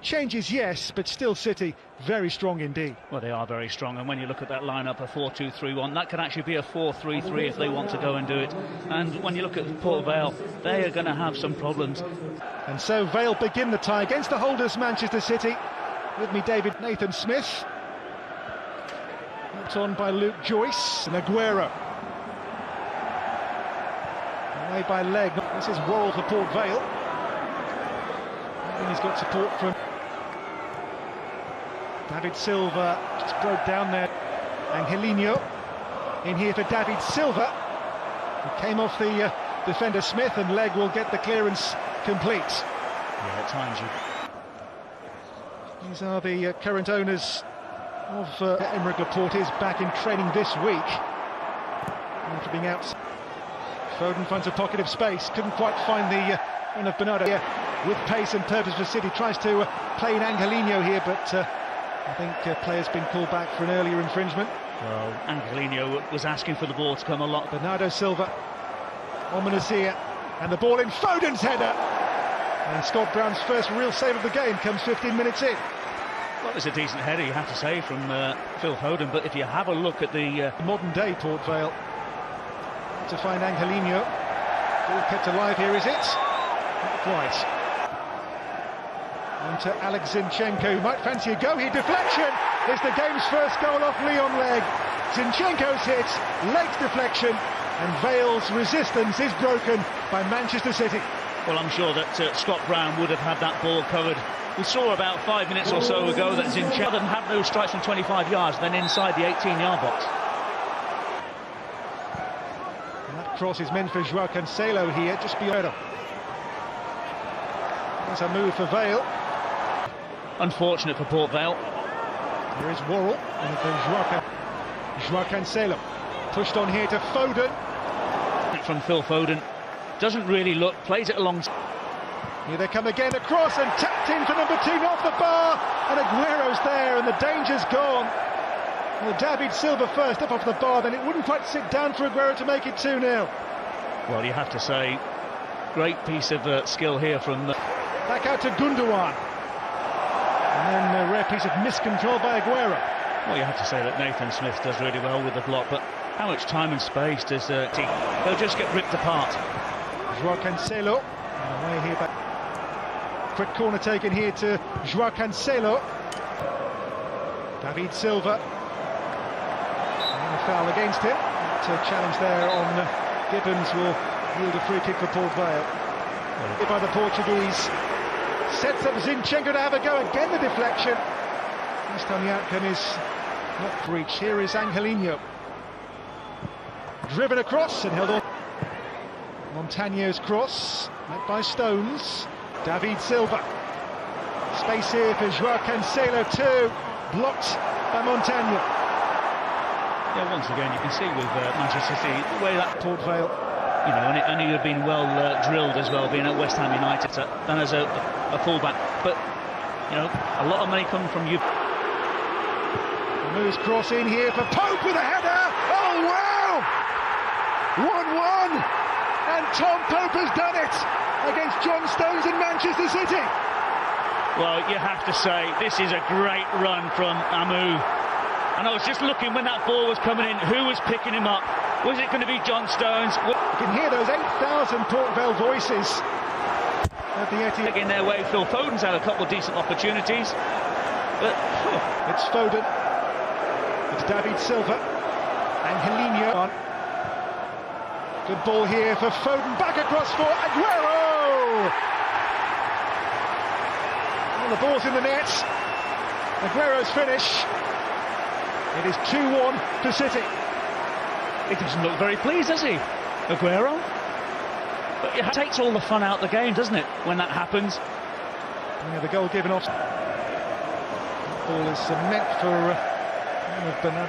Changes, yes, but still City very strong indeed. Well, they are very strong, and when you look at that lineup, a 4-2-3-1, that could actually be a 4-3-3 if they want to go and do it. And when you look at Port Vale, they are going to have some problems. And so Vale begin the tie against the holders, Manchester City. With me, David Nathan Smith. Helped on by Luke Joyce and Aguero. Away by Leg. This is Worrell for Port Vale. And he's got support from David Silva, just broke down there. Angelino in here for David Silva. He came off the defender Smith, and Leg will get the clearance complete. Yeah, at times These are the current owners of Emerick Laporte, is back in training this week after being out. Foden finds a pocket of space, couldn't quite find the one of Bernardo here with pace and purpose for City. Tries to play in Angelino here, but I think player's been called back for an earlier infringement. Well, Angelino was asking for the ball to come a lot. Bernardo Silva, ominous here, and the ball in Foden's header. And Scott Brown's first real save of the game comes 15 minutes in. Well, it's a decent header, you have to say, from Phil Foden, but if you have a look at the modern day Port Vale, to find Angelino. Ball kept alive here, is it? Not quite. On to Alex Zinchenko, who might fancy a go here. Deflection! It's the game's first goal off Leon Leg. Zinchenko's hit, Leg's deflection, and Vale's resistance is broken by Manchester City. Well, I'm sure that Scott Brown would have had that ball covered. We saw about 5 minutes or so ago that Zinchenko had no strikes from 25 yards, then inside the 18-yard box. And that cross is meant for Joao Cancelo here, just beyond. There's a move for Vale. Unfortunate for Port Vale. Here is Worrell, and then Joao Cancelo. Pushed on here to Foden. From Phil Foden. Doesn't really look, plays it along. Here they come again, across and tapped in for number 2, off the bar, and Aguero's there, and the danger's gone. Well, David Silva first, up off the bar, then it wouldn't quite sit down for Aguero to make it 2-0. Well, you have to say, great piece of skill here from... Back out to Gundogan. And then a rare piece of miscontrol by Aguero. Well, you have to say that Nathan Smith does really well with the block, but how much time and space does they'll just get ripped apart. Joao Cancelo, away here back. Quick corner taken here to Joao Cancelo. David Silva. And a foul against him. That challenge there on Gibbons will yield a free kick for Port Vale. By the Portuguese. Sets up Zinchenko to have a go. Again the deflection. This time the outcome is not breached. Here is Angelino. Driven across and held on. Montagno's cross, met by Stones. David Silva. Space here for Joao Cancelo too. Blocked by Montagno. Yeah, once again you can see with Manchester City the way that Port Vale, you know, and he had been well drilled as well, being at West Ham United, then as a fullback. But you know, a lot of money coming from you. Moves cross in here for Pope with a header. Oh wow! 1-1. And Tom Pope has done it against John Stones in Manchester City. Well, you have to say, this is a great run from Amu. And I was just looking when that ball was coming in, who was picking him up? Was it going to be John Stones? You can hear those 8,000 Port Vale voices at the Etihad. In their way, Phil Foden's had a couple of decent opportunities. But it's Foden. It's David Silva. Angelino. Good ball here for Foden, back across for Aguero! Well, the ball's in the net. Aguero's finish. It is 2-1 to City. He doesn't look very pleased, does he, Aguero? But it takes all the fun out of the game, doesn't it, when that happens? Yeah, the goal given off. The ball is meant for Bernardo.